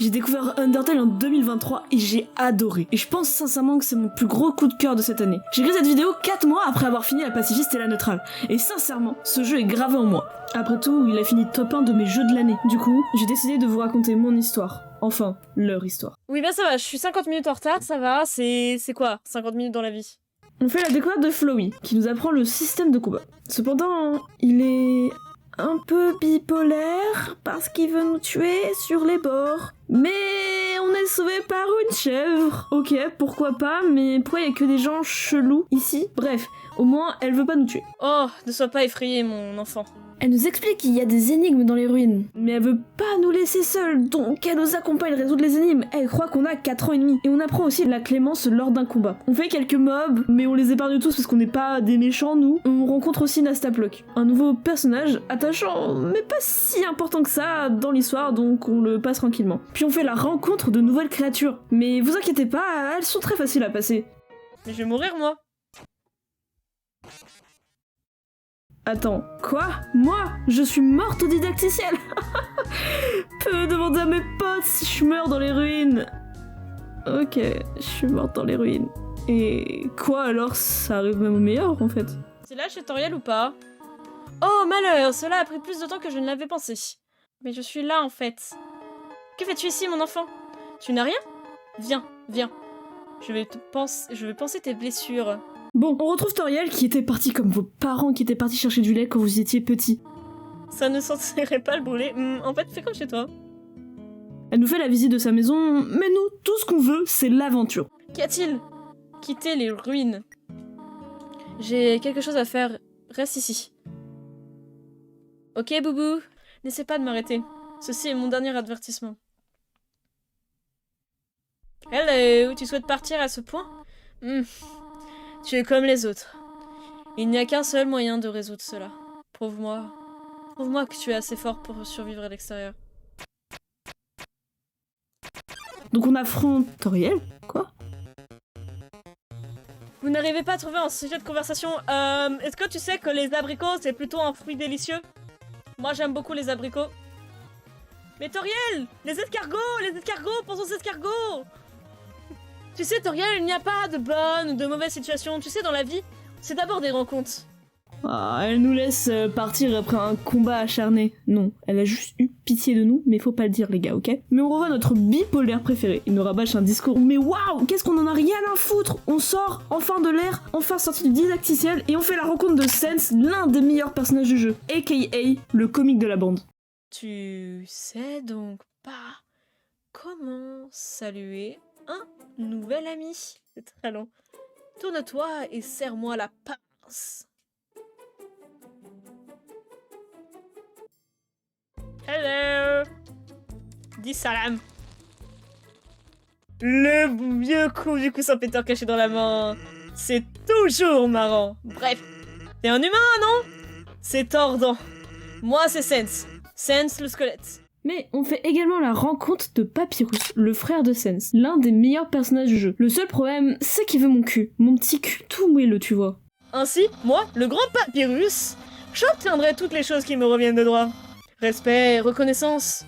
J'ai découvert Undertale en 2023 et j'ai adoré. Et je pense sincèrement que c'est mon plus gros coup de cœur de cette année. J'ai créé cette vidéo 4 mois après avoir fini la pacifiste et la neutrale. Et sincèrement, ce jeu est gravé en moi. Après tout, il a fini top 1 de mes jeux de l'année. Du coup, j'ai décidé de vous raconter mon histoire. Enfin, leur histoire. Oui bah ça va, je suis 50 minutes en retard, ça va, c'est quoi 50 minutes dans la vie? On fait la découverte de Flowey, qui nous apprend le système de combat. Cependant, il est un peu bipolaire parce qu'il veut nous tuer sur les bords. Mais on est sauvé par une chèvre. Ok, pourquoi pas, mais pourquoi y a que des gens chelous ici? Bref, au moins elle veut pas nous tuer. Oh, ne sois pas effrayé mon enfant. Elle nous explique qu'il y a des énigmes dans les ruines, mais elle veut pas nous laisser seuls, donc elle nous accompagne résoudre les énigmes. Elle croit qu'on a 4 ans et demi, et on apprend aussi la clémence lors d'un combat. On fait quelques mobs, mais on les épargne tous parce qu'on n'est pas des méchants, nous. On rencontre aussi Nastaplock, un nouveau personnage attachant, mais pas si important que ça dans l'histoire, donc on le passe tranquillement. Puis on fait la rencontre de nouvelles créatures, mais vous inquiétez pas, elles sont très faciles à passer. Mais je vais mourir moi. Attends, quoi? Moi? Je suis morte au didacticiel. Peux demander à mes potes si je meurs dans les ruines. Ok, je suis morte dans les ruines. Et quoi alors? Ça arrive même au meilleur en fait. C'est là le tutoriel ou pas? Oh malheur, cela a pris plus de temps que je ne l'avais pensé. Mais je suis là en fait. Que fais-tu ici mon enfant? Tu n'as rien? Viens, viens. Je vais penser tes blessures. Bon, on retrouve Toriel qui était parti comme vos parents qui étaient partis chercher du lait quand vous étiez petit. Ça ne sentirait pas le brûler. En fait, fais comme chez toi. Elle nous fait la visite de sa maison, mais nous, tout ce qu'on veut, c'est l'aventure. Qu'y a-t-il? Quitter les ruines. J'ai quelque chose à faire. Reste ici. Ok, Boubou. N'essaie pas de m'arrêter. Ceci est mon dernier avertissement. Hello, tu souhaites partir à ce point? Tu es comme les autres. Il n'y a qu'un seul moyen de résoudre cela. Prouve-moi que tu es assez fort pour survivre à l'extérieur. Donc on affronte Toriel? Quoi? Vous n'arrivez pas à trouver un sujet de conversation. Est-ce que tu sais que les abricots, c'est plutôt un fruit délicieux? Moi, j'aime beaucoup les abricots. Mais Toriel! Les escargots! Pensons aux escargots! Tu sais, Toriel, il n'y a pas de bonne ou de mauvaise situation. Tu sais, dans la vie, c'est d'abord des rencontres. Ah, elle nous laisse partir après un combat acharné. Non, elle a juste eu pitié de nous, mais faut pas le dire les gars, ok? Mais on revoit notre bipolaire préféré. Il nous rabâche un discours, mais waouh, qu'est-ce qu'on en a rien à foutre! On sort enfin de l'air, enfin sorti du didacticiel, et on fait la rencontre de Sense, l'un des meilleurs personnages du jeu, aka le comique de la bande. Tu sais donc pas comment saluer un nouvel ami. C'est très long. Tourne-toi et serre-moi la pince. Hello. Dis salam. Le vieux coup du coussin péteur caché dans la main. C'est toujours marrant. Bref, t'es un humain, non? C'est tordant. Moi, c'est Sense. Sense le squelette. Mais on fait également la rencontre de Papyrus, le frère de Sense, l'un des meilleurs personnages du jeu. Le seul problème, c'est qu'il veut mon cul. Mon petit cul tout moelleux, tu vois. Ainsi, moi, le grand Papyrus, j'obtiendrai toutes les choses qui me reviennent de droit. Respect, reconnaissance.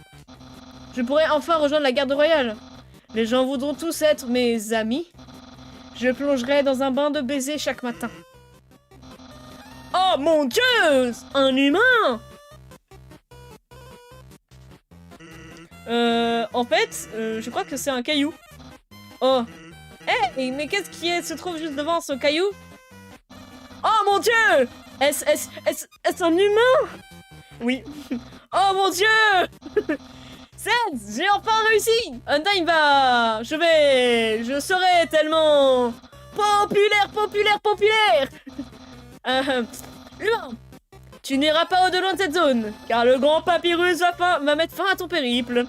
Je pourrai enfin rejoindre la garde royale. Les gens voudront tous être mes amis. Je plongerai dans un bain de baisers chaque matin. Oh mon Dieu! Un humain! En fait, je crois que c'est un caillou. Oh. Hey, mais qu'est-ce qui se trouve juste devant ce caillou? Oh mon Dieu! Est-ce un humain? Oui. Oh mon Dieu! Sense, j'ai enfin réussi! Undyne va... Je serai tellement... Populaire! Humain! Tu n'iras pas au-delà de cette zone, car le grand Papyrus va mettre fin à ton périple.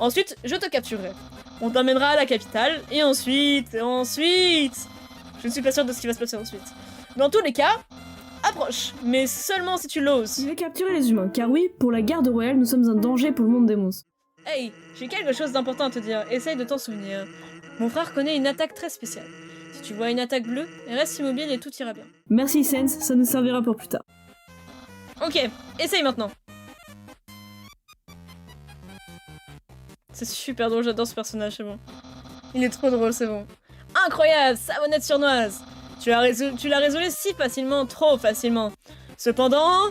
Ensuite, je te capturerai. On t'emmènera à la capitale, et ensuite... Je ne suis pas sûre de ce qui va se passer ensuite. Dans tous les cas, approche, mais seulement si tu l'oses. Je vais capturer les humains, car oui, pour la garde royale, nous sommes un danger pour le monde des monstres. Hey, j'ai quelque chose d'important à te dire, essaye de t'en souvenir. Mon frère connaît une attaque très spéciale. Si tu vois une attaque bleue, reste immobile et tout ira bien. Merci Sense, ça nous servira pour plus tard. Ok, essaye maintenant. C'est super drôle, j'adore ce personnage, c'est bon. Il est trop drôle, c'est bon. Incroyable, savonnette surnoise. Tu l'as résolu si facilement, trop facilement. Cependant,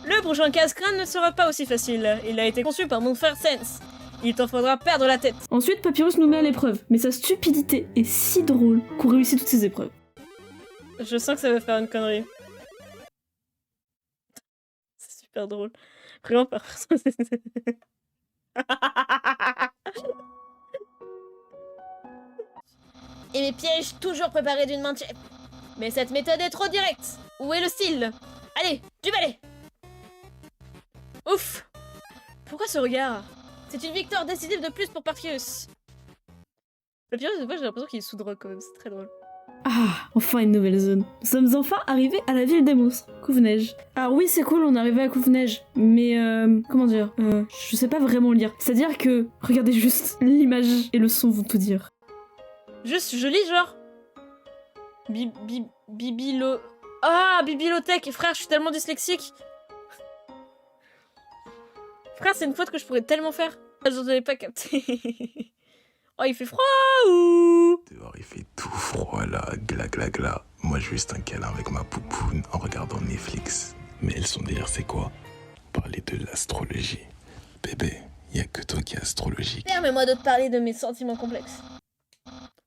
le prochain casse-crâne ne sera pas aussi facile. Il a été conçu par mon frère Sense. Il t'en faudra perdre la tête. Ensuite, Papyrus nous met à l'épreuve, mais sa stupidité est si drôle qu'on réussit toutes ces épreuves. Je sens que ça va faire une connerie. C'est super drôle. Vraiment pas. Et mes pièges toujours préparés d'une main de chef. Mais cette méthode est trop directe. Où est le style? Allez, du balai. Ouf. Pourquoi ce regard? C'est une victoire décisive de plus pour Papyrus. Papyrus, des fois j'ai l'impression qu'il est sous drogue quand même, c'est très drôle. Ah, enfin une nouvelle zone. Nous sommes enfin arrivés à la ville des monstres, Couve-Neige. Alors oui, c'est cool, on est arrivé à Couve-Neige, mais comment dire, je sais pas vraiment lire. C'est-à-dire que, regardez juste, l'image et le son vont tout dire. Juste, je lis genre. Bibilo... Ah, bibliothèque. Frère, je suis tellement dyslexique. Frère, c'est une faute que je pourrais tellement faire. Je n'avais pas capté. Oh, il fait froid ou... Dehors, il fait tout froid là, gla gla gla. Moi, juste un câlin avec ma poupoune en regardant Netflix. Mais elles sont derrière, c'est quoi? Parler de l'astrologie. Bébé, y a que toi qui es astrologique. Permets-moi de te parler de mes sentiments complexes.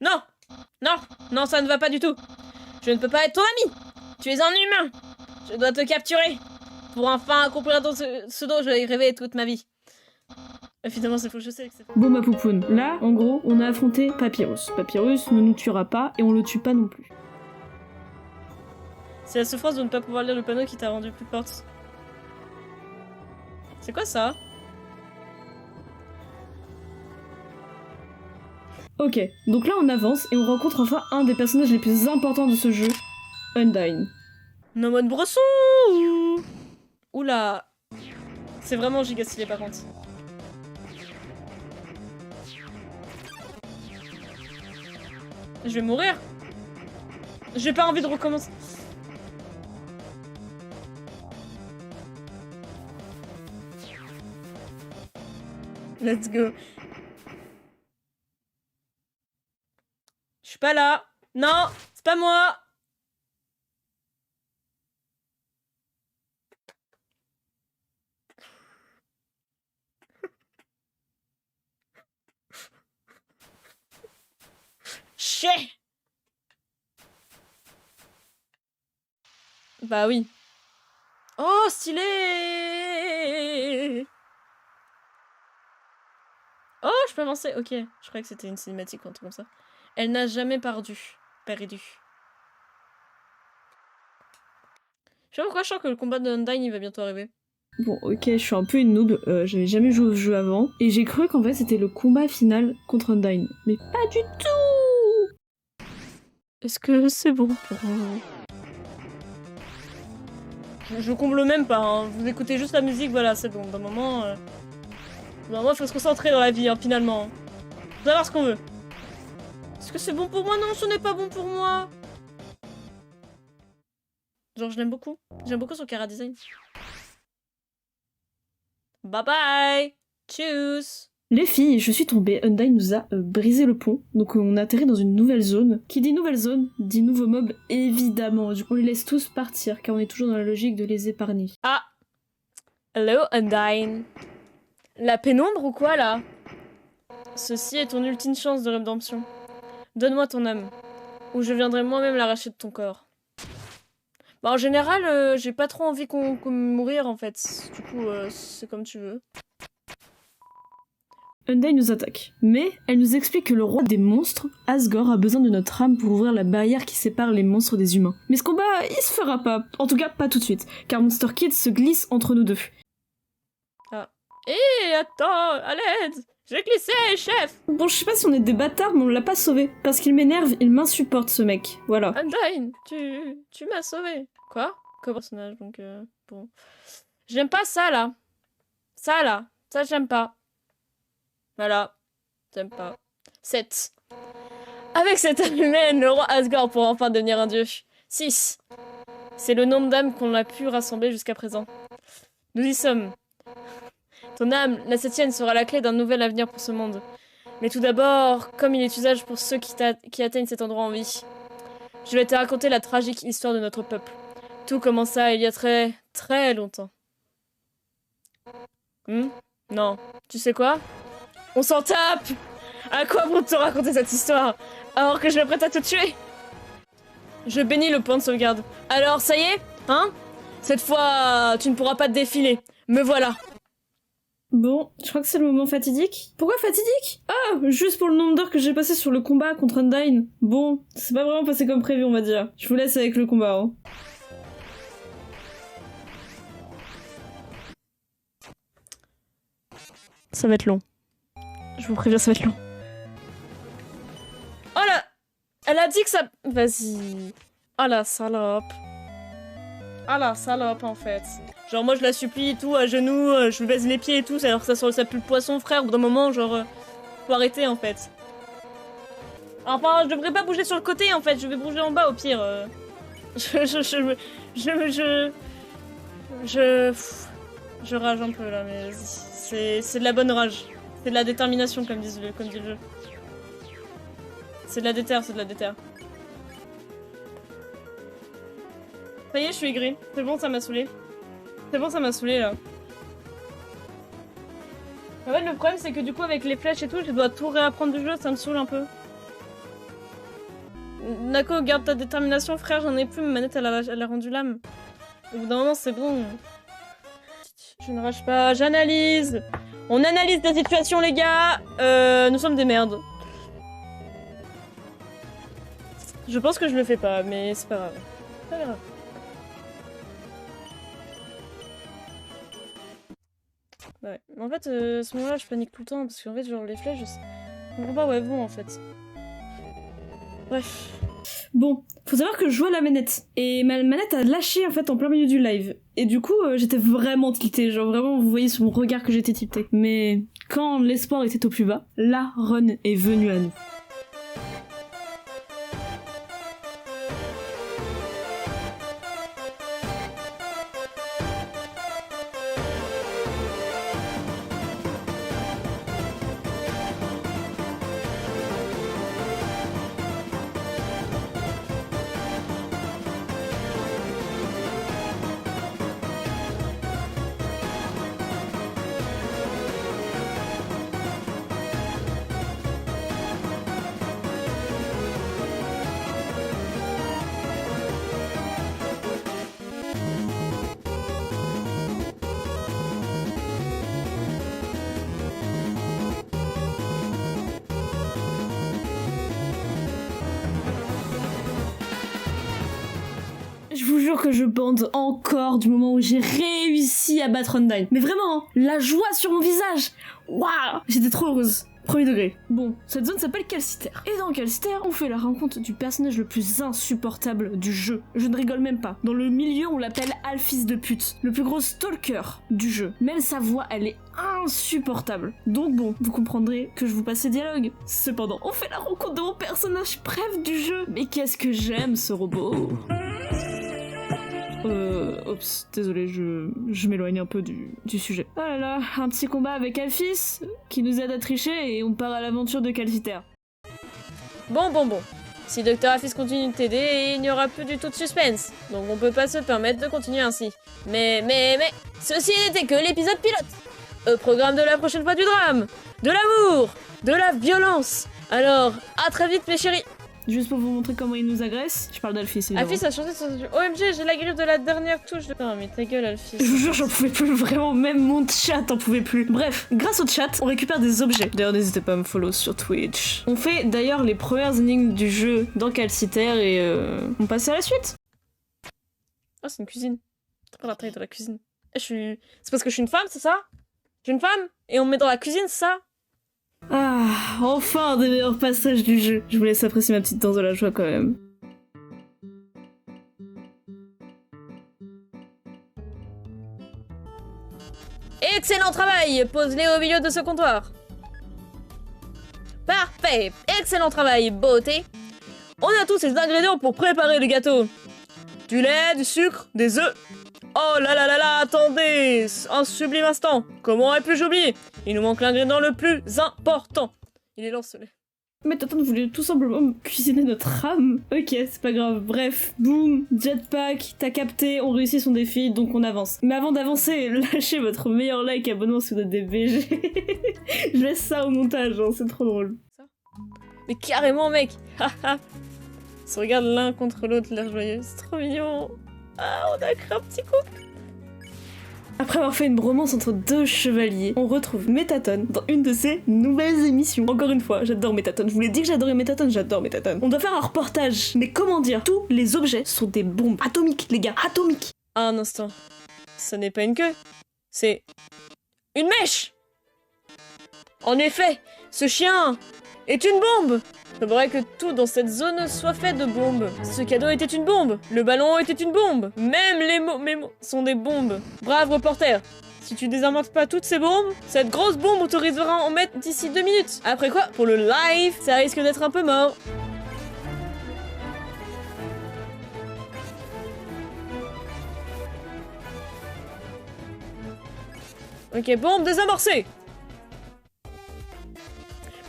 Non! Non! Non, ça ne va pas du tout! Je ne peux pas être ton ami! Tu es un humain! Je dois te capturer! Pour enfin accomplir ton ce dont j'ai rêvé toute ma vie. Évidemment, c'est faux, je sais que c'est faux. Bon, ma poupoune, là, en gros, on a affronté Papyrus. Papyrus ne nous tuera pas et on le tue pas non plus. C'est la souffrance de ne pas pouvoir lire le panneau qui t'a rendu plus forte. C'est quoi ça? Ok, donc là on avance et on rencontre enfin un des personnages les plus importants de ce jeu, Undyne. Nomon Bresson ou... Oula. C'est vraiment giga stylé par contre. Je vais mourir. J'ai pas envie de recommencer. Let's go. Je suis pas là. Non, c'est pas moi. Chais. Bah oui. Oh, stylé. Oh, je peux avancer. Ok, je croyais que c'était une cinématique ou un truc comme ça. Elle n'a jamais perdu. Je sais pas pourquoi je sens que le combat de Undyne il va bientôt arriver. Bon, ok, je suis un peu une noob, j'avais jamais joué au jeu avant, et j'ai cru qu'en fait c'était le combat final contre Undyne. Mais pas du tout! Est-ce que c'est bon pour... Je comble même pas, hein. Vous écoutez juste la musique, voilà, c'est bon. D'un moment, il faut se concentrer dans la vie, hein, finalement. Faut savoir ce qu'on veut. Est-ce que c'est bon pour moi? Non, ce n'est pas bon pour moi. Genre, je l'aime beaucoup. J'aime beaucoup son chara design. Bye bye. Tchuss. Les filles, je suis tombée, Undyne nous a brisé le pont, donc on a atterri dans une nouvelle zone. Qui dit nouvelle zone, dit nouveau mob, évidemment. Du coup, on les laisse tous partir, car on est toujours dans la logique de les épargner. Ah. Hello, Undyne. La pénombre ou quoi, là? Ceci est ton ultime chance de rédemption. Donne-moi ton âme, ou je viendrai moi-même l'arracher de ton corps. Bah, en général, j'ai pas trop envie qu'on mourir, en fait. Du coup, c'est comme tu veux. Undyne nous attaque, mais elle nous explique que le roi des monstres, Asgore, a besoin de notre âme pour ouvrir la barrière qui sépare les monstres des humains. Mais ce combat, il se fera pas. En tout cas, pas tout de suite, car Monster Kid se glisse entre nous deux. Ah. Hé, attends, à l'aide! J'ai glissé, chef! Bon, je sais pas si on est des bâtards, mais on l'a pas sauvé. Parce qu'il m'énerve, il m'insupporte, ce mec. Voilà. Undyne, tu m'as sauvé. Quoi? Comme personnage, donc bon. J'aime pas ça, là. Ça, j'aime pas. Voilà. J'aime pas. 7. Avec cette âme humaine, le roi Asgore pourra enfin devenir un dieu. 6. C'est le nombre d'âmes qu'on a pu rassembler jusqu'à présent. Nous y sommes. Ton âme, la septième, sera la clé d'un nouvel avenir pour ce monde. Mais tout d'abord, comme il est usage pour ceux qui atteignent cet endroit en vie, je vais te raconter la tragique histoire de notre peuple. Tout commença il y a très, très longtemps. Non. Tu sais quoi? On s'en tape! À quoi bon te raconter cette histoire alors que je m'apprête à te tuer? Je bénis le point de sauvegarde. Alors, ça y est? Hein? Cette fois, tu ne pourras pas te défiler. Me voilà. Bon, je crois que c'est le moment fatidique. Pourquoi fatidique? Ah, juste pour le nombre d'heures que j'ai passé sur le combat contre Undyne. Bon, c'est pas vraiment passé comme prévu, on va dire. Je vous laisse avec le combat, hein. Ça va être long. Je vous préviens, ça va être long. Oh là! Elle a dit que ça... Vas-y. Oh la salope. Ah la salope, en fait. Genre, moi, je la supplie et tout, à genoux, je lui baise les pieds et tout, alors que ça pue le poisson, frère. Au bout d'un moment, genre... faut arrêter, en fait. Enfin, je devrais pas bouger sur le côté, en fait. Je vais bouger en bas, au pire. Je rage un peu, là, mais vas-y. C'est de la bonne rage. C'est de la détermination, comme dit le jeu. C'est de la déter, c'est de la déter. Ça y est, je suis aigrie. C'est bon, ça m'a saoulé. C'est bon, ça m'a saoulé, là. En fait, le problème, c'est que du coup, avec les flèches et tout, je dois tout réapprendre du jeu, ça me saoule un peu. Nako, garde ta détermination, frère, j'en ai plus, ma manette, elle a rendu l'âme. Au bout d'un moment, c'est bon. Je ne rage pas, j'analyse. On analyse la situation, les gars. Nous sommes des merdes. Je pense que je le fais pas, mais c'est pas grave. C'est pas grave. Ouais. En fait, à ce moment-là, je panique tout le temps, parce qu'en fait, genre, les flèches, je comprends pas où elles vont, en fait. Bref. Bon, faut savoir que je jouais à la manette, et ma manette a lâché en fait en plein milieu du live. Et du coup, j'étais vraiment tiltée, genre vraiment vous voyez sur mon regard que j'étais tiltée. Mais quand l'espoir était au plus bas, la run est venue à nous. Je vous jure que je bande encore du moment où j'ai réussi à battre Undyne. Mais vraiment, hein, la joie sur mon visage. Waouh, j'étais trop heureuse. Premier degré. Bon, cette zone s'appelle Calciter. Et dans Calciter, on fait la rencontre du personnage le plus insupportable du jeu. Je ne rigole même pas. Dans le milieu, on l'appelle Alphys de pute. Le plus gros stalker du jeu. Même sa voix, elle est insupportable. Donc bon, vous comprendrez que je vous passe les dialogues. Cependant, on fait la rencontre de mon personnage préf du jeu. Mais qu'est-ce que j'aime ce robot. Oups, désolé, je m'éloigne un peu du sujet. Oh là là, un petit combat avec Alphys qui nous aide à tricher et on part à l'aventure de Calciter. Bon. Si Dr. Alphys continue de t'aider, il n'y aura plus du tout de suspense. Donc on peut pas se permettre de continuer ainsi. Mais, ceci n'était que l'épisode pilote. Au programme de la prochaine fois du drame, de l'amour, de la violence. Alors, à très vite mes chéris. Juste pour vous montrer comment il nous agresse, je parle d'Alphys évidemment. Alphys a changé son... OMG, j'ai la griffe de la dernière touche de... Non mais ta gueule Alphys. Je vous jure, j'en pouvais plus, vraiment, même mon chat en pouvait plus. Bref, grâce au chat, on récupère des objets. D'ailleurs, n'hésitez pas à me follow sur Twitch. On fait d'ailleurs les premières énigmes du jeu dans Calciter et on passe à la suite. Oh, c'est une cuisine. T'as pas la taille de la cuisine. C'est parce que je suis une femme, c'est ça? Je suis une femme et on me met dans la cuisine, c'est ça? Ah, enfin un des meilleurs passages du jeu. Je vous laisse apprécier ma petite danse de la joie quand même. Excellent travail! Pose-les au milieu de ce comptoir. Parfait! Excellent travail, beauté! On a tous les ingrédients pour préparer le gâteau. Du lait, du sucre, des œufs. Oh là là là là, attendez! Un sublime instant! Comment aurais-pu oublier? Il nous manque l'ingrédient le plus important. Il est lancé. Mais Tatane voulait tout simplement cuisiner notre âme. Ok, c'est pas grave. Bref, boum, jetpack, t'as capté, on réussit son défi, donc on avance. Mais avant d'avancer, lâchez votre meilleur like, abonnement si vous êtes des BG. Je laisse ça au montage, hein, c'est trop drôle. Mais carrément, mec! Haha! Ils se regardent l'un contre l'autre, l'air joyeux. C'est trop mignon! Ah, on a créé un petit couple! Après avoir fait une bromance entre deux chevaliers, on retrouve Métatone dans une de ses nouvelles émissions. Encore une fois, j'adore Métatone. Je vous l'ai dit que j'adorais Métatone, j'adore Métatone. On doit faire un reportage. Mais comment dire? Tous les objets sont des bombes atomiques, les gars, atomiques. Un instant. Ce n'est pas une queue. C'est... une mèche! En effet, ce chien est une bombe! C'est vrai que tout dans cette zone soit fait de bombes. Ce cadeau était une bombe. Le ballon était une bombe. Même mes mots sont des bombes. Brave reporter. Si tu désamorces pas toutes ces bombes, cette grosse bombe autorisera à en mettre d'ici 2 minutes. Après quoi, pour le live, ça risque d'être un peu mort. Ok, bombe désamorcée.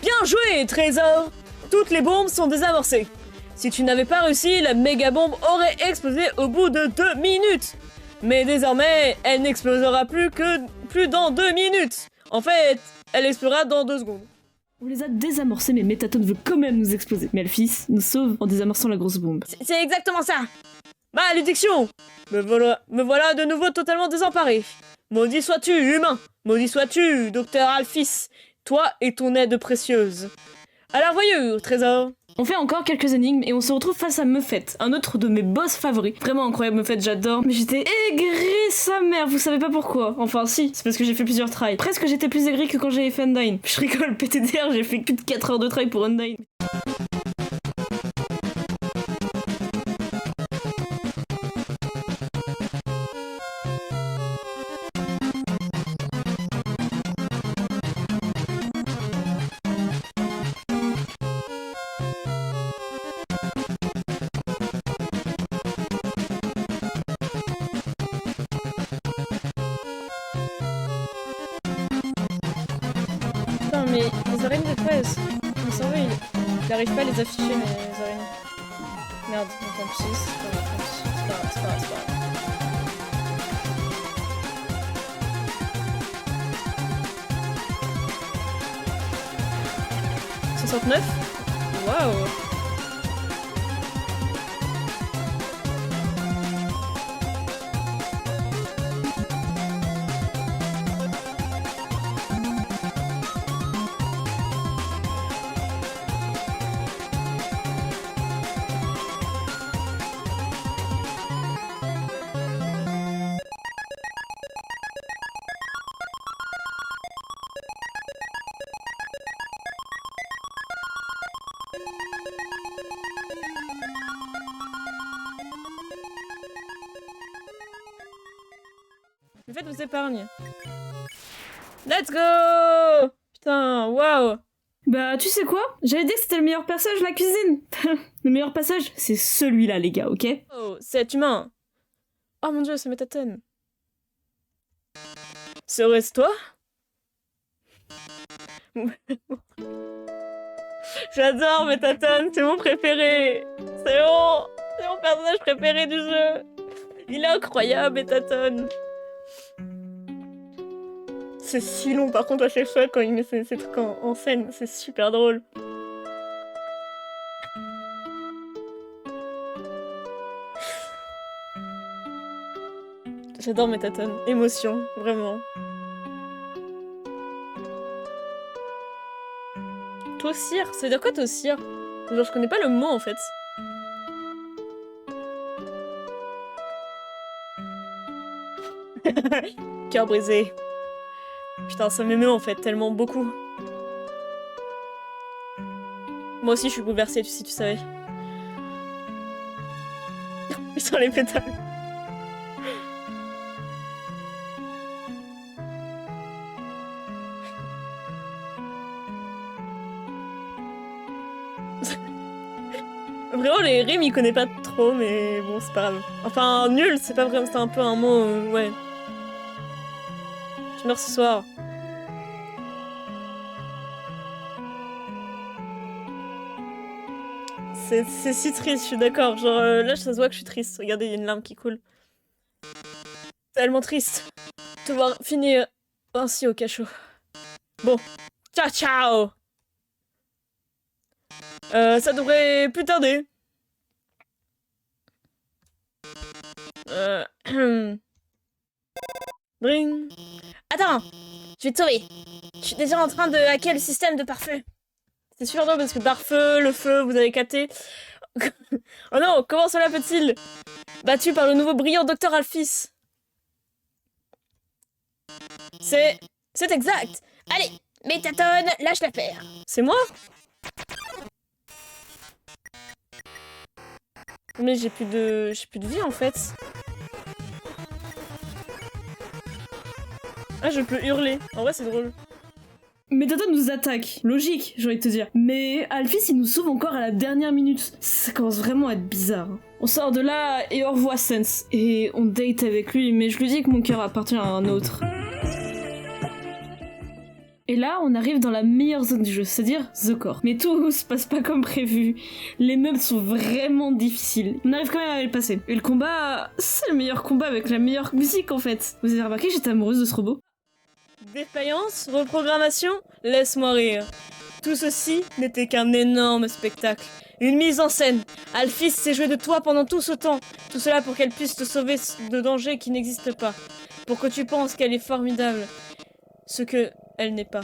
Bien joué, Trésor! Toutes les bombes sont désamorcées. Si tu n'avais pas réussi, la méga bombe aurait explosé au bout de 2 minutes. Mais désormais, elle n'explosera plus dans 2 minutes. En fait, elle explosera dans 2 secondes. On les a désamorcés, mais Métatone veut quand même nous exploser. Mais Alphys nous sauve en désamorçant la grosse bombe. C'est exactement ça. Malédiction! Me voilà de nouveau totalement désemparé. Maudit sois-tu, humain. Maudit sois-tu, docteur Alphys. Toi et ton aide précieuse. Alors voyons, Trésor. On fait encore quelques énigmes et on se retrouve face à Mephette, un autre de mes boss favoris. Vraiment incroyable Mephette, j'adore. Mais j'étais aigrie sa mère, vous savez pas pourquoi. Enfin si, c'est parce que j'ai fait plusieurs tries. Presque j'étais plus aigrie que quand j'avais fait Undyne. Je rigole, PTDR, j'ai fait plus de 4 heures de try pour Undyne. Putain, mais les araignées de fraise. Mon cerveau, il arrive pas à les afficher, mais les araignées. Merde, donc tant pis, c'est pas grave, tant pis. C'est pas grave, c'est pas grave, c'est pas grave. 69? Waouh! Le fait vous épargne. Let's go! Putain, waouh! Bah tu sais quoi? J'avais dit que c'était le meilleur passage, la cuisine. Le meilleur passage, c'est celui-là les gars, ok? Oh, c'est humain! Oh mon dieu, c'est Métatone! Serait-ce toi? J'adore Métatone, c'est mon préféré! C'est mon personnage préféré du jeu! Il est incroyable, Métatone! C'est si long par contre à chaque fois quand il met ces trucs en scène, c'est super drôle. J'adore Métatone, émotion, vraiment. Tossir, ça veut dire quoi tossir? Genre je connais pas le mot en fait. Cœur brisé. Putain, ça m'émeut en fait, tellement beaucoup. Moi aussi je suis bouleversée, si tu savais. Putain, les pétales. Vraiment, les rimes, il connaît pas trop, mais bon, c'est pas grave. Enfin, nul, c'est pas vraiment, c'est un peu un mot, ouais. Tu meurs ce soir. C'est si triste, je suis d'accord. Genre, là, ça se voit que je suis triste. Regardez, il y a une larme qui coule. Tellement triste. Te voir finir ainsi au cachot. Bon. Ciao, ciao. Ça devrait plus tarder. Dring. Attends, je vais te sauver. Je suis déjà en train de hacker le système de pare-feu. C'est super drôle parce que pare-feu, le feu, vous avez capté. Oh non, comment cela peut-il? Battu par le nouveau brillant Docteur Alphys. C'est exact. Allez, Métatone, lâche la paire. C'est moi? Mais j'ai plus de vie en fait. Ah, je peux hurler. En vrai, c'est drôle. Métatone nous attaque, logique, j'ai envie de te dire. Mais Alphys, il nous sauve encore à la dernière minute. Ça commence vraiment à être bizarre. On sort de là et on revoit Sense. Et on date avec lui, mais je lui dis que mon cœur appartient à un autre. Et là, on arrive dans la meilleure zone du jeu, c'est-à-dire The Core. Mais tout se passe pas comme prévu. Les meubles sont vraiment difficiles. On arrive quand même à le passer. Et le combat, c'est le meilleur combat avec la meilleure musique en fait. Vous avez remarqué, j'étais amoureuse de ce robot? Défaillance, reprogrammation, laisse-moi rire. Tout ceci n'était qu'un énorme spectacle. Une mise en scène. Alphys s'est joué de toi pendant tout ce temps. Tout cela pour qu'elle puisse te sauver de dangers qui n'existent pas. Pour que tu penses qu'elle est formidable. Ce que elle n'est pas.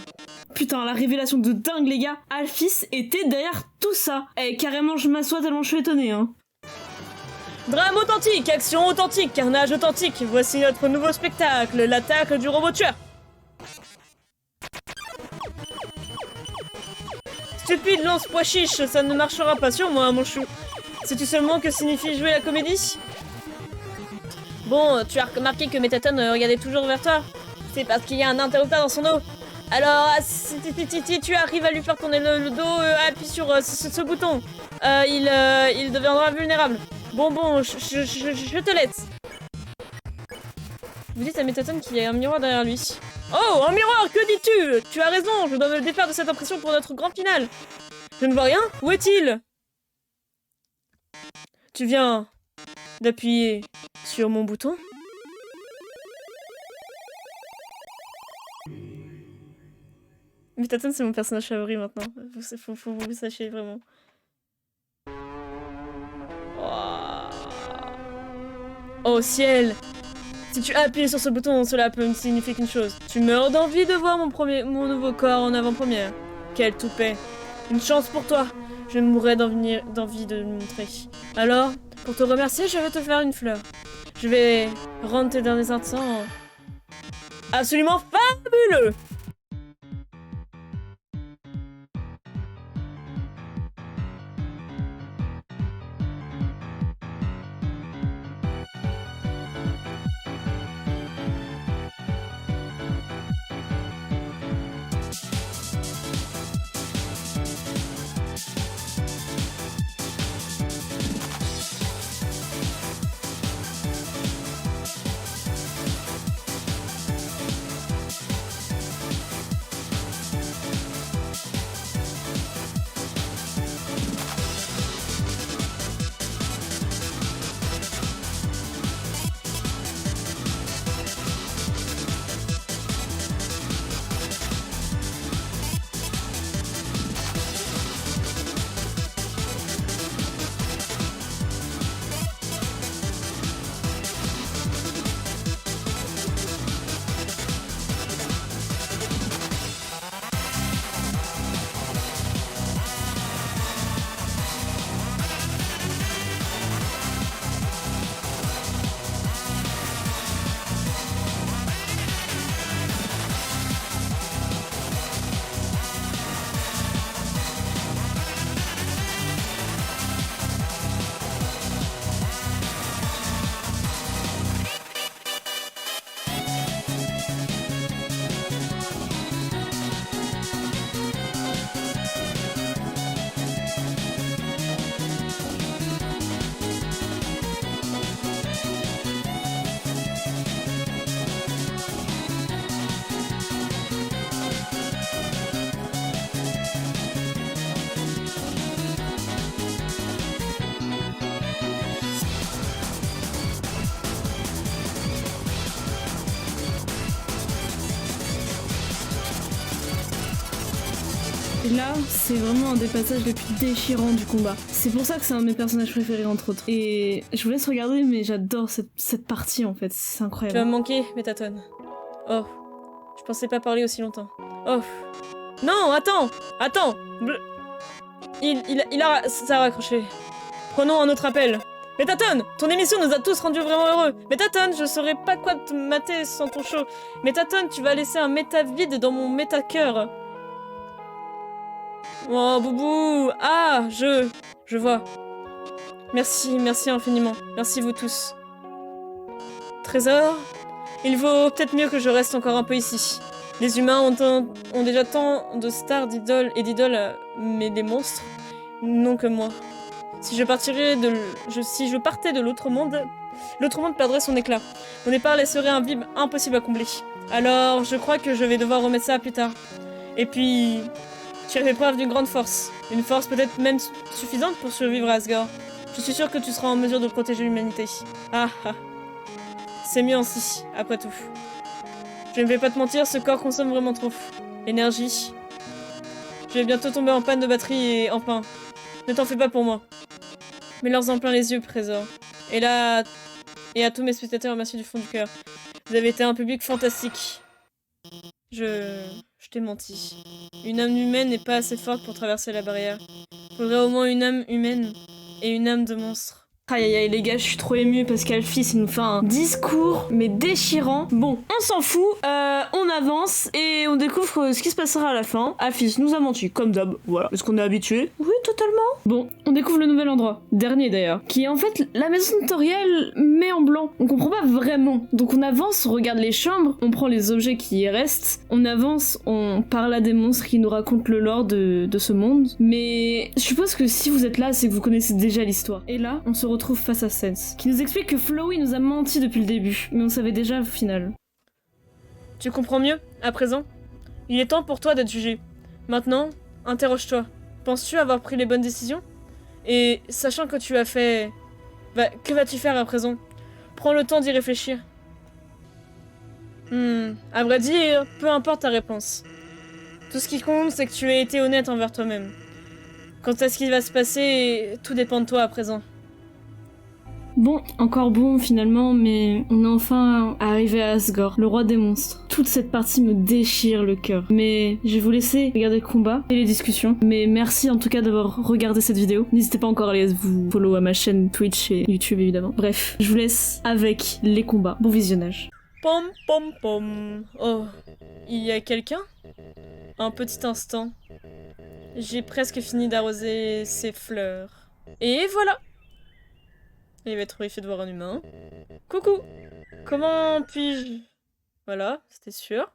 Putain, la révélation de dingue les gars. Alphys était derrière tout ça. Eh, carrément je m'assois tellement je suis étonnée hein. Drame authentique, action authentique, carnage authentique. Voici notre nouveau spectacle, l'attaque du robot tueur. Stupide lance-pois chiche, ça ne marchera pas sur moi, mon chou. Sais-tu seulement que signifie jouer la comédie? Bon, tu as remarqué que Métatone regardait toujours vers toi. C'est parce qu'il y a un interrupteur dans son dos. Alors, si tu arrives à lui faire tourner le dos, appuie sur ce bouton. Il deviendra vulnérable. Bon, je te laisse. Vous dites à Métatone qu'il y a un miroir derrière lui. Oh, un miroir, que dis-tu? Tu as raison, je dois me défaire de cette impression pour notre grand final. Je ne vois rien, où est-il? Tu viens d'appuyer sur mon bouton? Métatone, c'est mon personnage favori maintenant. Faut que vous le sachiez vraiment. Oh ciel! Si tu appuies sur ce bouton, cela peut me signifier qu'une chose. Tu meurs d'envie de voir mon nouveau corps en avant-première. Quel toupet. Une chance pour toi. Je mourrais d'envie de le montrer. Alors, pour te remercier, je vais te faire une fleur. Je vais rendre tes derniers instants absolument fabuleux! Et là, c'est vraiment un des passages les plus déchirants du combat. C'est pour ça que c'est un de mes personnages préférés, entre autres. Et je vous laisse regarder, mais j'adore cette partie, en fait. C'est Tu vas incroyable. me manquer, Métatone. Oh, je pensais pas parler aussi longtemps. Oh. Non, attends. Ça a raccroché. Prenons un autre appel. Métatone, ton émission nous a tous rendus vraiment heureux. Métatone, je saurais pas quoi te mater sans ton show. Métatone, tu vas laisser un méta vide dans mon méta-cœur. Oh, Boubou. Ah, je vois. Merci infiniment. Merci vous tous. Trésor, il vaut peut-être mieux que je reste encore un peu ici. Les humains ont déjà tant de stars, d'idoles, mais des monstres, non que moi. Si je partais de l'autre monde perdrait son éclat. Mon départ laisserait un vide impossible à combler. Alors, je crois que je vais devoir remettre ça plus tard. Et puis, tu as fait preuve d'une grande force. Une force peut-être même suffisante pour survivre à Asgore. Je suis sûre que tu seras en mesure de protéger l'humanité. Ah. C'est mieux ainsi, après tout. Je ne vais pas te mentir, ce corps consomme vraiment trop. Énergie. Je vais bientôt tomber en panne de batterie et enfin... Ne t'en fais pas pour moi. Mets-leur en plein les yeux, Trésor. Et à tous mes spectateurs, merci du fond du cœur. Vous avez été un public fantastique. Je t'ai menti. Une âme humaine n'est pas assez forte pour traverser la barrière. Faudrait au moins une âme humaine et une âme de monstre. Aïe aïe aïe les gars, je suis trop émue parce qu'Alphys il nous fait un discours mais déchirant. Bon, on s'en fout, on avance et on découvre ce qui se passera à la fin. Alphys nous a menti, comme d'hab, voilà. Est-ce qu'on est habitué? Oui, totalement. Bon, on découvre le nouvel endroit, dernier d'ailleurs, qui est en fait la maison de Toriel mais en blanc. On comprend pas vraiment. Donc on avance, on regarde les chambres, on prend les objets qui y restent, on avance, on parle à des monstres qui nous racontent le lore de ce monde. Mais je suppose que si vous êtes là, c'est que vous connaissez déjà l'histoire. Et là, on se retrouve face à Sense, qui nous explique que Flowey nous a menti depuis le début, mais on savait déjà au final. Tu comprends mieux, à présent? Il est temps pour toi d'être jugé. Maintenant, interroge-toi. Penses-tu avoir pris les bonnes décisions? Et sachant que tu as fait... que vas-tu faire à présent? Prends le temps d'y réfléchir. À vrai dire, peu importe ta réponse. Tout ce qui compte, c'est que tu aies été honnête envers toi-même. Quant à ce qui va se passer, tout dépend de toi à présent. Bon, encore bon finalement, mais on est enfin arrivé à Asgore, le roi des monstres. Toute cette partie me déchire le cœur. Mais je vais vous laisser regarder le combat et les discussions. Mais merci en tout cas d'avoir regardé cette vidéo. N'hésitez pas encore à aller vous follow à ma chaîne Twitch et YouTube évidemment. Bref, je vous laisse avec les combats. Bon visionnage. Pom pom pom. Oh, il y a quelqu'un? Un petit instant. J'ai presque fini d'arroser ces fleurs. Et voilà! Il va être horrifié de voir un humain. Coucou! Comment puis-je... Voilà, c'était sûr.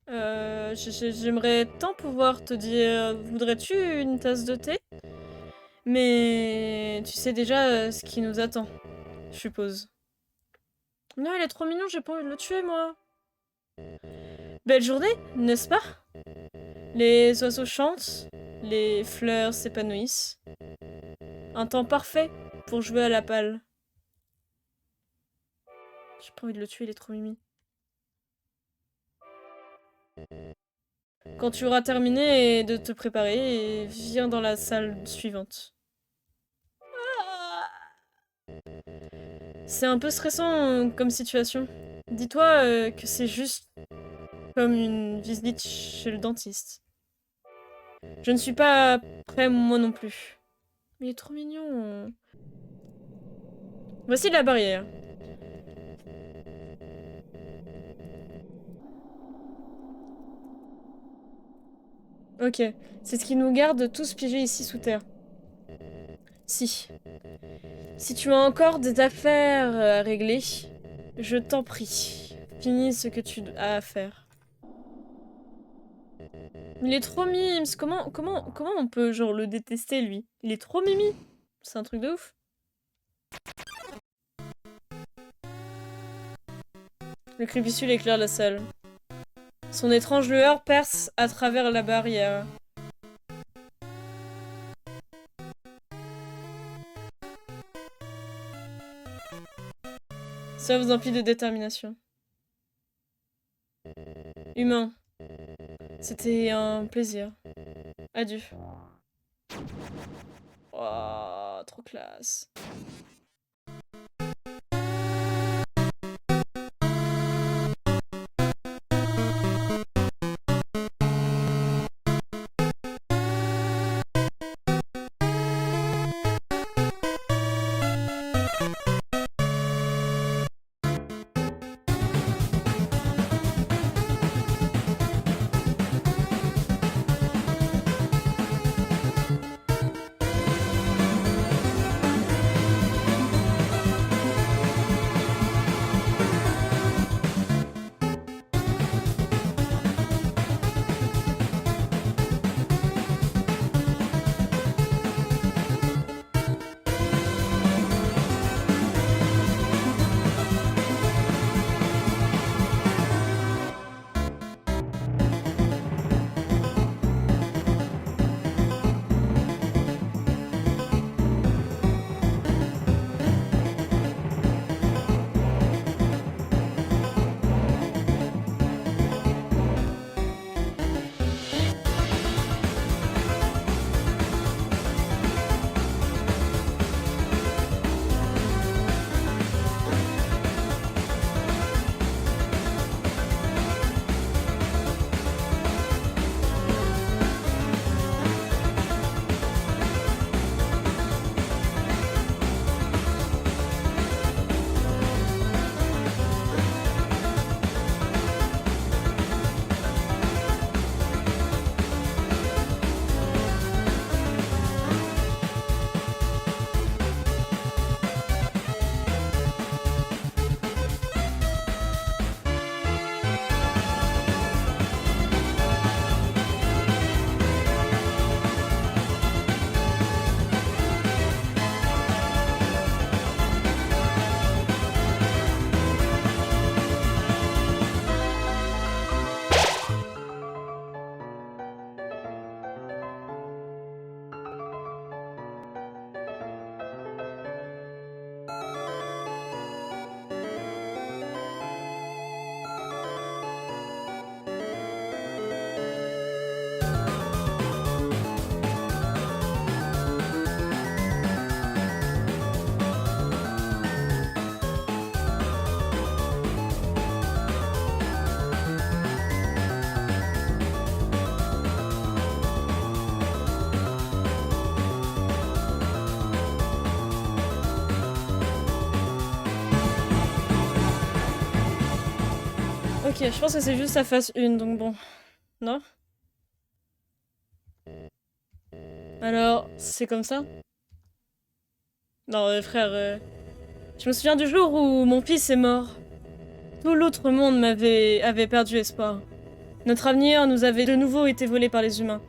J'aimerais tant pouvoir te dire... Voudrais-tu une tasse de thé? Mais... Tu sais déjà ce qui nous attend, je suppose. Non, il est trop mignon, j'ai pas envie de le tuer, moi. Belle journée, n'est-ce pas? Les oiseaux chantent, les fleurs s'épanouissent. Un temps parfait pour jouer à la palle. J'ai pas envie de le tuer, il est trop mimi. Quand tu auras terminé de te préparer, viens dans la salle suivante. C'est un peu stressant comme situation. Dis-toi que c'est juste comme une visite chez le dentiste. Je ne suis pas prêt moi non plus. Mais il est trop mignon. Voici la barrière. Ok, c'est ce qui nous garde tous piégés ici sous terre. Si tu as encore des affaires à régler, je t'en prie, finis ce que tu as à faire. Il est trop mimes, comment on peut genre le détester lui? Il est trop mimi, c'est un truc de ouf. Le crépuscule éclaire la salle. Son étrange lueur perce à travers la barrière. Ça vous emplit de détermination. Humain, c'était un plaisir. Adieu. Oh, trop classe. Ok, je pense que c'est juste la phase 1, donc bon. Non? Alors, c'est comme ça? Non, frère, je me souviens du jour où mon fils est mort. Tout l'autre monde avait perdu espoir. Notre avenir nous avait de nouveau été volé par les humains.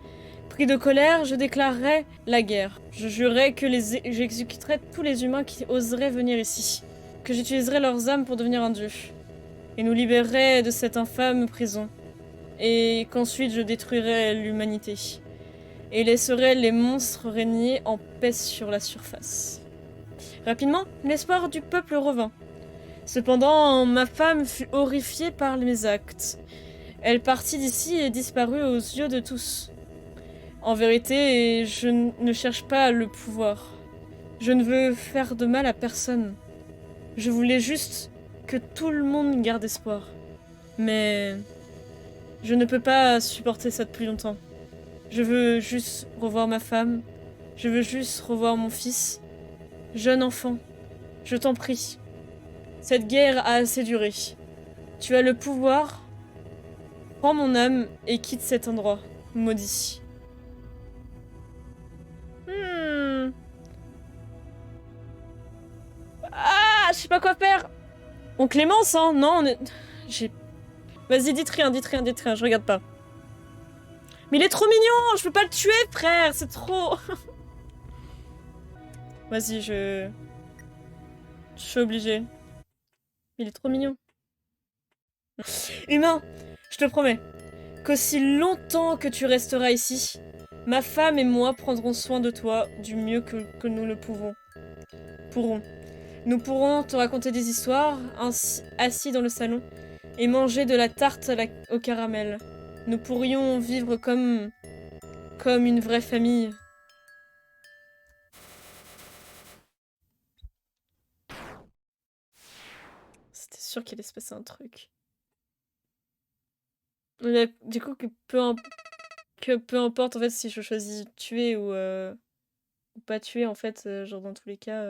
Pris de colère, je déclarerais la guerre. Je jurais que j'exécuterais tous les humains qui oseraient venir ici. Que j'utiliserais leurs âmes pour devenir un dieu. Et nous libérerais de cette infâme prison. Et qu'ensuite je détruirais l'humanité. Et laisserais les monstres régner en paix sur la surface. Rapidement, l'espoir du peuple revint. Cependant, ma femme fut horrifiée par mes actes. Elle partit d'ici et disparut aux yeux de tous. En vérité, je ne cherche pas le pouvoir. Je ne veux faire de mal à personne. Je voulais juste que tout le monde garde espoir. Mais je ne peux pas supporter ça depuis longtemps. Je veux juste revoir ma femme. Je veux juste revoir mon fils. Jeune enfant, je t'en prie. Cette guerre a assez duré. Tu as le pouvoir. Prends mon âme et quitte cet endroit, maudit. Ah, je sais pas quoi faire. On Clémence, hein? Non, on est... Vas-y, dites rien, je regarde pas. Mais il est trop mignon, je peux pas le tuer, frère, c'est trop... Vas-y, je suis obligée. Il est trop mignon. Humain, je te promets qu'aussi longtemps que tu resteras ici, ma femme et moi prendrons soin de toi du mieux que nous le pourrons. Nous pourrons te raconter des histoires, assis dans le salon, et manger de la tarte au caramel. Nous pourrions vivre comme Comme une vraie famille. C'était sûr qu'il allait se passer un truc. Du coup, que peu importe en fait si je choisis tuer ou pas tuer, en fait, genre dans tous les cas,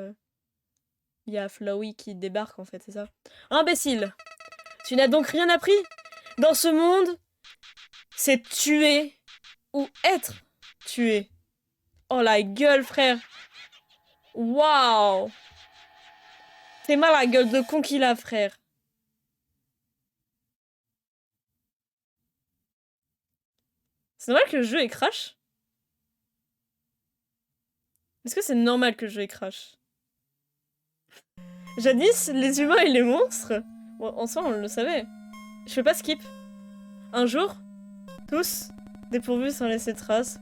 il y a Flowey qui débarque en fait, c'est ça? Imbécile! Tu n'as donc rien appris? Dans ce monde, c'est tuer ou être tué. Oh la gueule, frère! Waouh! C'est mal la gueule de con qu'il a, frère. C'est normal que le jeu est crash? Est-ce que c'est normal que le jeu est crash? Jadis, les humains et les monstres, bon, en soi on le savait. Je fais pas skip. Un jour, tous, dépourvus sans laisser trace.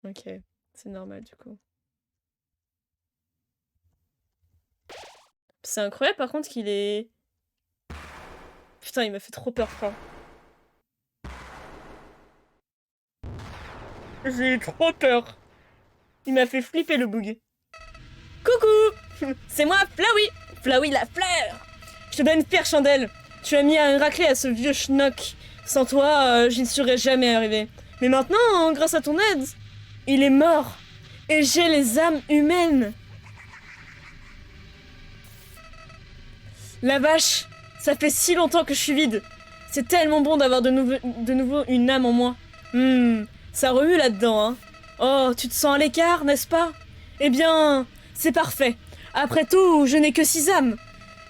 Ok, c'est normal du coup. C'est incroyable par contre qu'il est... Putain, il m'a fait trop peur, frère. J'ai eu trop peur. Il m'a fait flipper le bug. Coucou! C'est moi, Flowey! Flowey la fleur! Je te donne une pierre chandelle. Tu as mis un raclé à ce vieux schnock. Sans toi, j'y ne serais jamais arrivé. Mais maintenant, grâce à ton aide, il est mort. Et j'ai les âmes humaines. La vache, ça fait si longtemps que je suis vide. C'est tellement bon d'avoir de nouveau une âme en moi. Ça remue là-dedans, hein. Oh, tu te sens à l'écart, n'est-ce pas? Eh bien, c'est parfait. Après tout, je n'ai que 6 âmes.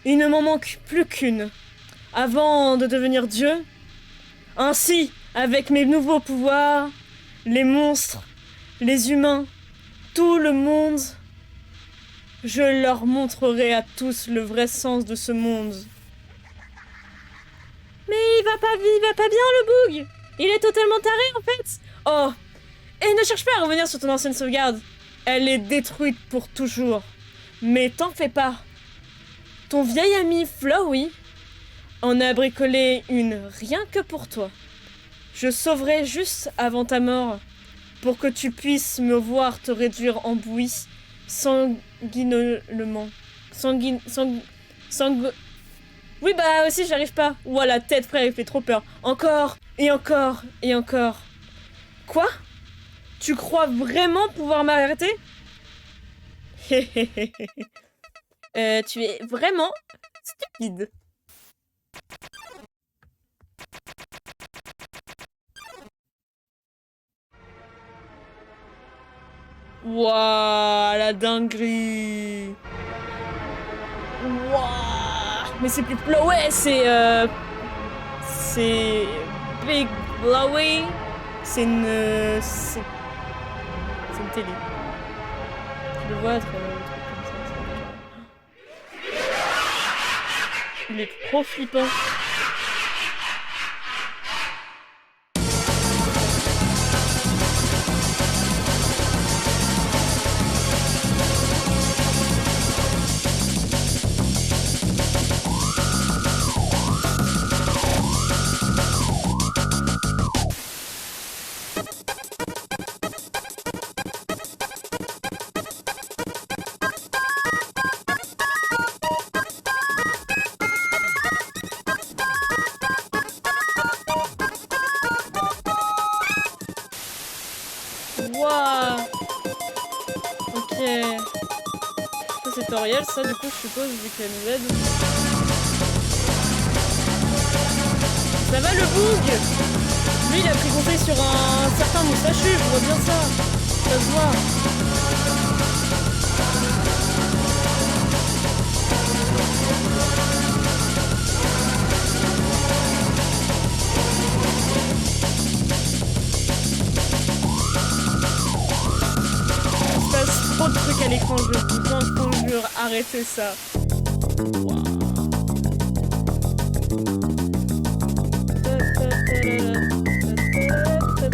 Il ne m'en manque plus qu'une. Avant de devenir Dieu. Ainsi, avec mes nouveaux pouvoirs, les monstres, les humains, tout le monde, je leur montrerai à tous le vrai sens de ce monde. Mais il va pas bien le bug. Il est totalement taré en fait. Oh, et ne cherche pas à revenir sur ton ancienne sauvegarde. Elle est détruite pour toujours. Mais t'en fais pas. Ton vieil ami Flowey en a bricolé une rien que pour toi. Je sauverai juste avant ta mort pour que tu puisses me voir te réduire en bouillie sanguinement. Oui bah aussi j'arrive pas. Ouah la tête frère, il fait trop peur. Encore et encore et encore. Quoi? Tu crois vraiment pouvoir m'arrêter? Tu es vraiment stupide. Wouah, la dinguerie. Wouah. Mais c'est plus Flowey, c'est Big Flowey. C'est une télé. Tu le vois être comme ça. Il est trop flippant. Ça du coup je suppose vu qu'elle nous aide. Ça va le bug? Lui il a pris conseil sur un certain moustachu, je vois bien ça. Ça se voit. Il se passe trop de trucs à l'écran, je vous conjure, arrêtez ça. Wow.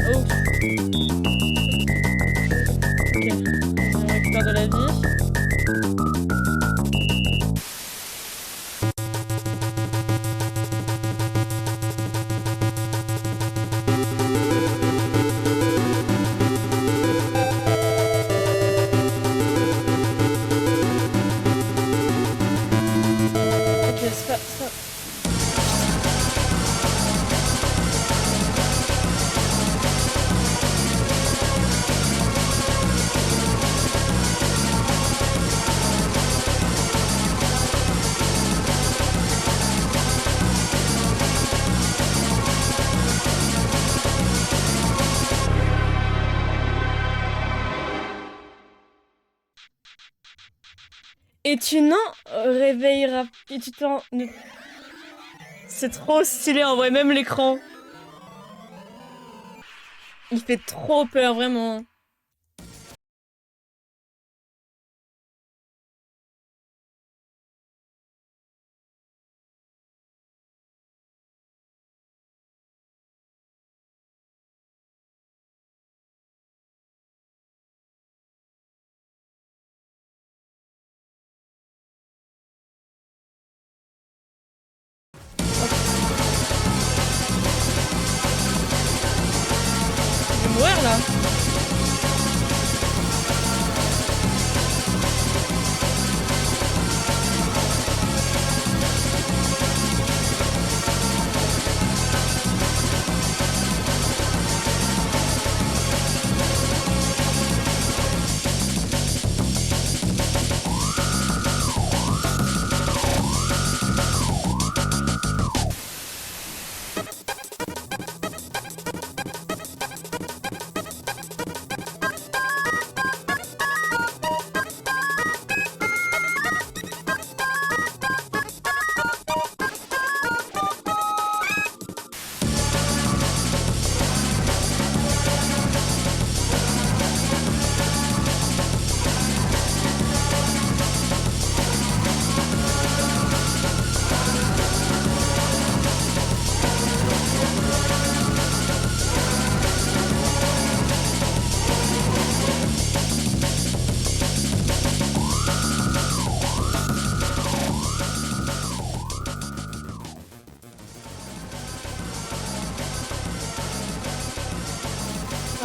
Oh. Ok, on récupère de la vie. Et tu n'en réveilleras... Et tu t'en... C'est trop stylé en vrai, même l'écran. Il fait trop peur, vraiment. Je vais mourir là.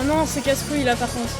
Oh non, c'est casse-couille là par contre.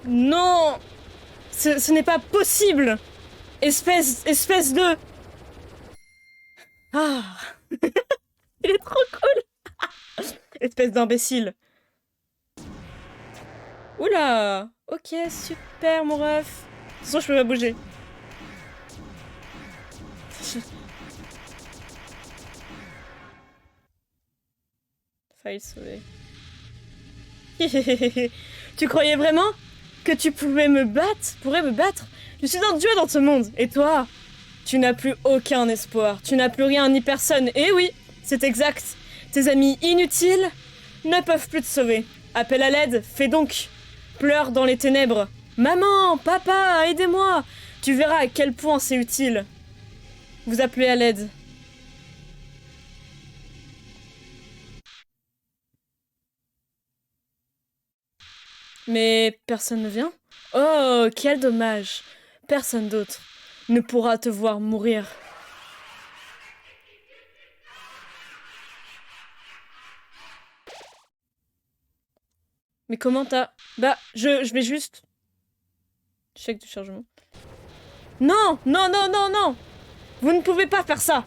Non! Ce n'est pas possible! Espèce de... Ah! Il est trop cool! Espèce d'imbécile. Oula! Ok, super mon ref. De toute façon, je peux pas bouger. Faille sauver. Tu croyais vraiment que tu pourrais me battre? Je suis un dieu dans ce monde. Et toi, tu n'as plus aucun espoir. Tu n'as plus rien ni personne. Et oui, c'est exact. Tes amis inutiles ne peuvent plus te sauver. Appelle à l'aide, fais donc. Pleure dans les ténèbres. Maman, papa, aidez-moi. Tu verras à quel point c'est utile. Vous appelez à l'aide. Mais personne ne vient? Oh, quel dommage. Personne d'autre ne pourra te voir mourir. Mais comment t'as... Bah, je vais juste... Check du chargement. Non! Non, non, non, non! Vous ne pouvez pas faire ça!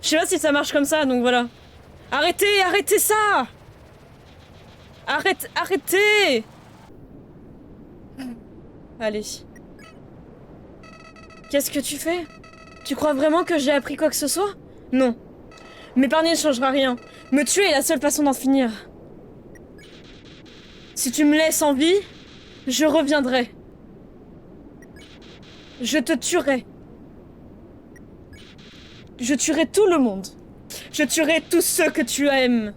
Je sais pas si ça marche comme ça, donc voilà. Arrêtez, arrêtez ça! Arrêtez! Allez. Qu'est-ce que tu fais? Tu crois vraiment que j'ai appris quoi que ce soit? Non. M'épargner ne changera rien. Me tuer est la seule façon d'en finir. Si tu me laisses en vie, je reviendrai. Je te tuerai. Je tuerai tout le monde. Je tuerai tous ceux que tu aimes.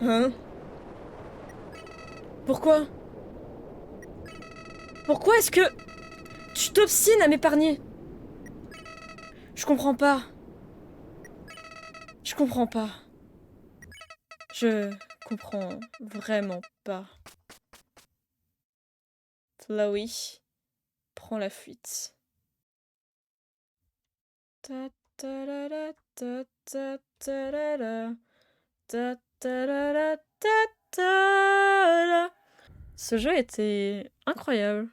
Hein? Pourquoi? Pourquoi est-ce que tu t'obstines à m'épargner? Je comprends pas. Je comprends pas. Je comprends vraiment pas. Flowey prend la fuite. Ta ta la la, ta ta ta la la, ta ta la la, ta ta la. Ce jeu était incroyable.